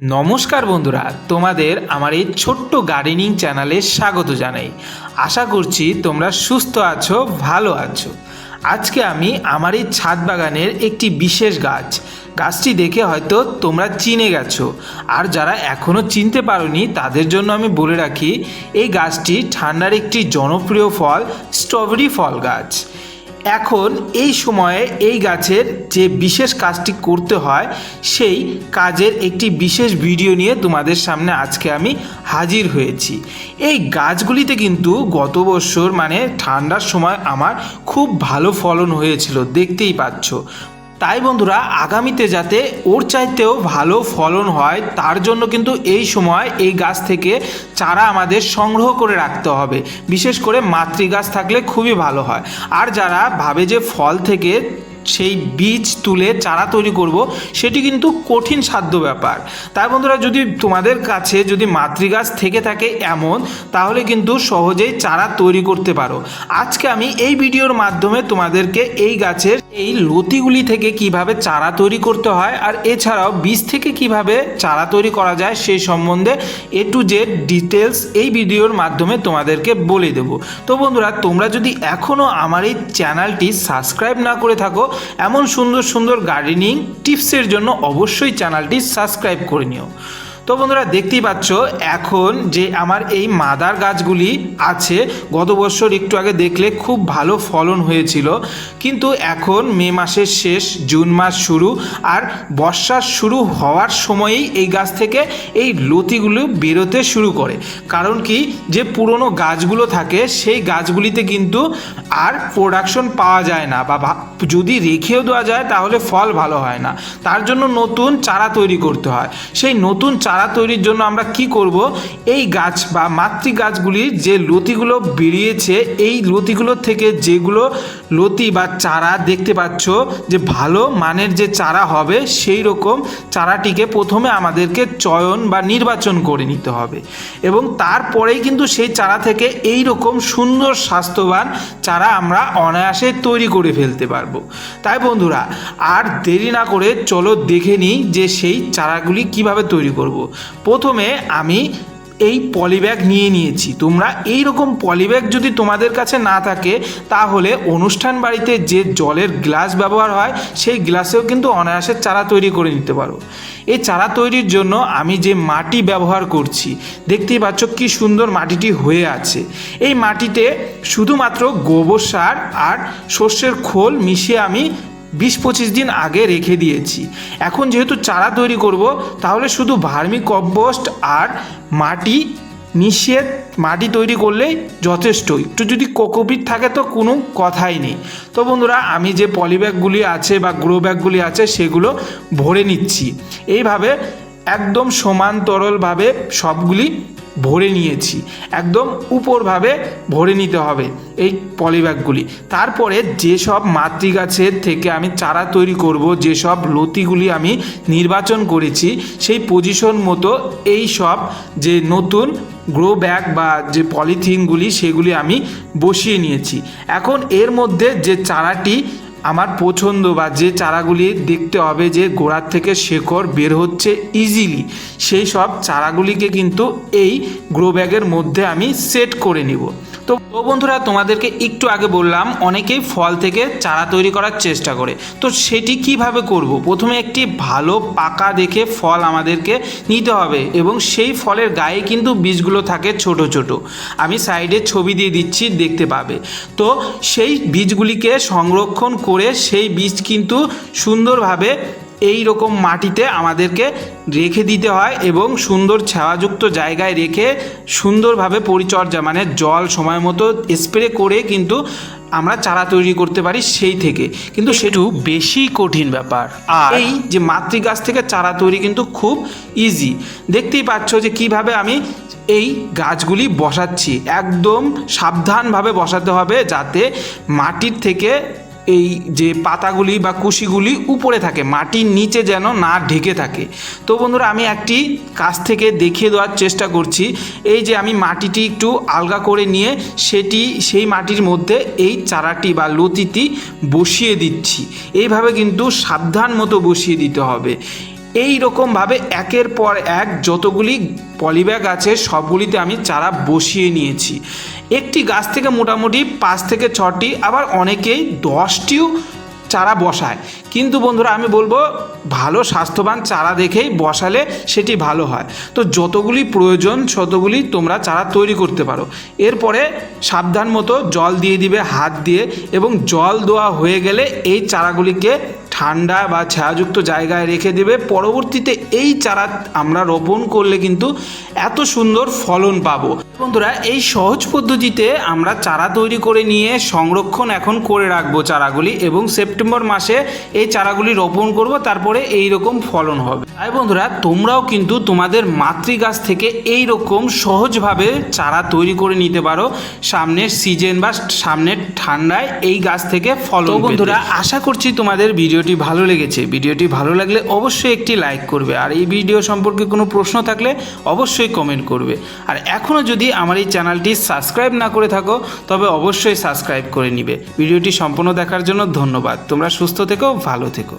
নমস্কার বন্ধুরা, তোমাদের আমার এই ছোট্ট গার্ডেনিং চ্যানেলে স্বাগত জানাই। আশা করছি তোমরা সুস্থ আছো, ভালো আছো। আজকে আমি আমার এই ছাদ বাগানের একটি বিশেষ গাছটি দেখে হয়তো তোমরা চিনে গেছো, আর যারা এখনও চিনতে পারোনি তাদের জন্য আমি বলে রাখি, এই গাছটি ঠান্ডার একটি জনপ্রিয় ফল, স্ট্রবেরি ফল গাছ। এখন এই সময়ে এই গাছের যে বিশেষ কাজটি করতে হয়, সেই কাজের একটি বিশেষ ভিডিও নিয়ে তোমাদের সামনে আজকে আমি হাজির হয়েছি। এই গাছগুলিতে কিন্তু গত বছর মানে ঠান্ডার সময় আমার খুব ভালো ফলন হয়েছিল, দেখতেই পাচ্ছ। তাই বন্ধুরা, আগামীতে যাতে ওর চাইতেও ভালো ফলন হয় তার জন্য কিন্তু এই সময় এই গাছ থেকে চারা আমাদের সংগ্রহ করে রাখতে হবে। বিশেষ করে মাতৃ গাছ থাকলে খুবই ভালো হয়। আর যারা ভাবে যে ফল থেকে সেই বীজ তুলে চারা তৈরি করব, সেটি কিন্তু কঠিন সাধ্য ব্যাপার। তাই বন্ধুরা, যদি তোমাদের কাছে যদি মাতৃগাছ থেকে থাকে এমন, তাহলে কিন্তু সহজেই চারা তৈরি করতে পারো। আজকে আমি এই ভিডিওর মাধ্যমে তোমাদেরকে এই গাছের এই লতিগুলি থেকে কিভাবে চারা তৈরি করতে হয়, আর এছাড়াও বীজ থেকে কিভাবে চারা তৈরি করা যায় সেই সম্বন্ধে A to Z ডিটেলস এই ভিডিওর মাধ্যমে তোমাদেরকে বলে দেব। তো বন্ধুরা, তোমরা যদি এখনও আমার এই চ্যানেলটি সাবস্ক্রাইব না করে থাকো, এমন সুন্দর সুন্দর গার্ডেনিং টিপসের জন্য অবশ্যই চ্যানেলটি সাবস্ক্রাইব করে নিও। তো বন্ধুরা, দেখতেই পাচ্ছ এখন যে আমার এই মাদার গাছগুলি আছে, গত বছর একটু আগে দেখলে খুব ভালো ফলন হয়েছিল, কিন্তু এখন মে মাসের শেষ, জুন মাস শুরু, আর বর্ষার শুরু হওয়ার সময়েই এই গাছ থেকে এই লতিগুলো বেরোতে শুরু করে। কারণ কি, যে পুরনো গাছগুলো থাকে সেই গাছগুলিতে কিন্তু আর প্রোডাকশন পাওয়া যায় না, বা যদি রেখেও দেওয়া যায় তাহলে ফল ভালো হয় না। তার জন্য নতুন চারা তৈরি করতে হয়। সেই নতুন চারা তৈরির জন্য আমরা কি করব, এই গাছ বা মাতৃ গাছগুলির যে লতিগুলো বেরিয়েছে, এই লতিগুলোর থেকে যেগুলো লতি বা চারা দেখতে পাচ্ছ যে ভালো মানের যে চারা হবে, সেই রকম চারাটিকে প্রথমে আমাদেরকে চয়ন বা নির্বাচন করে নিতে হবে, এবং তারপরেই কিন্তু সেই চারা থেকে এই রকম সুন্দর স্বাস্থ্যবান চারা আমরা অনায়াসে তৈরি করে ফেলতে পারবো। তাই বন্ধুরা, আর দেরি না করে চলো দেখে নিই যে সেই চারাগুলি কিভাবে তৈরি করব। প্রথমে আমি এই পলিব্যাগ নিয়ে নিয়েছি। তোমরা এই রকম পলিব্যাগ যদি তোমাদের কাছে না থাকে, তাহলে অনুষ্ঠান বাড়িতে যে জলের গ্লাস ব্যবহার হয়, সেই গ্লাসেও কিন্তু অনায়াসে চারা তৈরি করে নিতে পারো। এই চারা তৈরির জন্য আমি যে মাটি ব্যবহার করছি, দেখতেই পাচ্ছ কি সুন্দর মাটিটি হয়ে আছে। এই মাটিতে শুধুমাত্র গোবর সার আর সর্ষের খোল মিশিয়ে আমি 20-25 দিন আগে রেখে দিয়েছি। এখন যেহেতু চারা তৈরি করব, তাহলে শুধু ভার্মি কম্পোস্ট আর মাটি মিশিয়ে মাটি তৈরি করলেই যথেষ্ট। একটু যদি কোকোপিট থাকে তো কোনো কথাই নেই। তো বন্ধুরা, আমি যে পলিব্যাগগুলি আছে বা গ্রো ব্যাগগুলি আছে, সেগুলো ভরে নিচ্ছি। এইভাবে একদম সমান্তরালভাবে সবগুলি ভরে নিয়েছি, একদম উপরভাবে ভরে নিতে হবে এই পলিব্যাগগুলি। তারপরে যেসব মাতৃ গাছের থেকে আমি চারা তৈরি করব, যেসব লতিগুলি আমি নির্বাচন করেছি, সেই পজিশন মতো এই সব যে নতুন গ্রো ব্যাগ বা যে পলিথিনগুলি, সেগুলি আমি বসিয়ে নিয়েছি। এখন এর মধ্যে যে চারাটি আমার পছন্দ বা যে চারাগুলি দেখতে হবে যে গোড়ার থেকে শেকড় বের হচ্ছে ইজিলি, সেই সব চারাগুলিকে কিন্তু এই গ্রো ব্যাগের মধ্যে আমি সেট করে নিব। তো বন্ধুরা, তোমাদেরকে একটু আগে বললাম অনেকেই ফল থেকে চারা তৈরি করার চেষ্টা করে। তো সেটি কিভাবে করব? প্রথমে একটি ভালো পাকা দেখে ফল আমাদেরকে নিতে হবে, এবং সেই ফলের গায়ে কিন্তু বীজগুলো থাকে ছোট ছোট। আমি সাইডে ছবি দিয়ে দিচ্ছি, দেখতে পাবে। তো সেই বীজগুলিকে সংরক্ষণ করে সেই বীজ কিন্তু সুন্দরভাবে এই রকম মাটিতে আমাদেরকে রেখে দিতে হয়, এবং সুন্দর ছায়াযুক্ত জায়গায় রেখে সুন্দরভাবে পরিচর্যা মানে জল সময় মতো স্প্রে করে কিন্তু আমরা চারা তৈরি করতে পারি সেই থেকে। কিন্তু সেটু বেশি কঠিন ব্যাপার। আর এই যে মাতৃ গাছ থেকে চারা তৈরি কিন্তু খুব ইজি। দেখতেই পাচ্ছ যে কিভাবে আমি এই গাছগুলি বসাচ্ছি। একদম সাবধানভাবে বসাতে হবে, যাতে মাটির থেকে এই যে পাতাগুলি বা কুশিগুলি উপরে থাকে, মাটির নিচে যেন না ঢেকে থাকে। তো বন্ধুরা, আমি একটি কাছ থেকে দেখিয়ে দেওয়ার চেষ্টা করছি। এই যে আমি মাটিটি একটু আলগা করে নিয়ে সেই মাটির মধ্যে এই চারাটি বা লতিটি বসিয়ে দিচ্ছি। এইভাবে কিন্তু সাবধান মতো বসিয়ে দিতে হবে। এই রকমভাবে একের পর এক যতগুলি পলিব্যাগ আছে সবগুলিতে আমি চারা বসিয়ে নিয়েছি। একটি গাছ থেকে মোটামুটি 5 থেকে 6টি, আবার অনেকেই 10টিও চারা বসায়। কিন্তু বন্ধুরা আমি বলবো ভালো স্বাস্থ্যবান চারা দেখেই বসালে সেটি ভালো হয়। তো যতগুলি প্রয়োজন ততগুলি তোমরা চারা তৈরি করতে পারো। এরপরে সাবধান মতো জল দিয়ে দিবে হাত দিয়ে, এবং জল দেওয়া হয়ে গেলে এই চারাগুলিকে ঠান্ডা বা ছায়াযুক্ত জায়গায় রেখে দেবে। পরবর্তীতে এই চারা আমরা রোপণ করলে কিন্তু এত সুন্দর ফলন পাবো। বন্ধুরা এই সহজ পদ্ধতিতে আমরা চারা তৈরি করে নিয়ে সংরক্ষণ এখন করে রাখবো চারাগুলি, এবং সেপ্টেম্বর মাসে এই চারাগুলি রোপণ করব, তারপরে এই রকম ফলন হবে। তাই বন্ধুরা তোমরাও কিন্তু তোমাদের মাতৃগাছ থেকে এই রকম সহজভাবে চারা তৈরি করে নিতে পারো সামনের সিজন বা সামনের ঠান্ডায় এই গাছ থেকে ফলন। তো বন্ধুরা আশা করছি তোমাদের ভিডিওটি ভালো লেগেছে। ভিডিওটি ভালো লাগলে অবশ্যই একটি লাইক করবে, আর এই ভিডিও সম্পর্কে কোনো প্রশ্ন থাকলে অবশ্যই কমেন্ট করবে। আর এখনও যদি আমার এই চ্যানেলটি সাবস্ক্রাইব না করে থাকো তবে অবশ্যই সাবস্ক্রাইব করে নিবে। ভিডিওটি সম্পূর্ণ দেখার জন্য ধন্যবাদ। তোমরা সুস্থ থেকো, ভালো থেকো।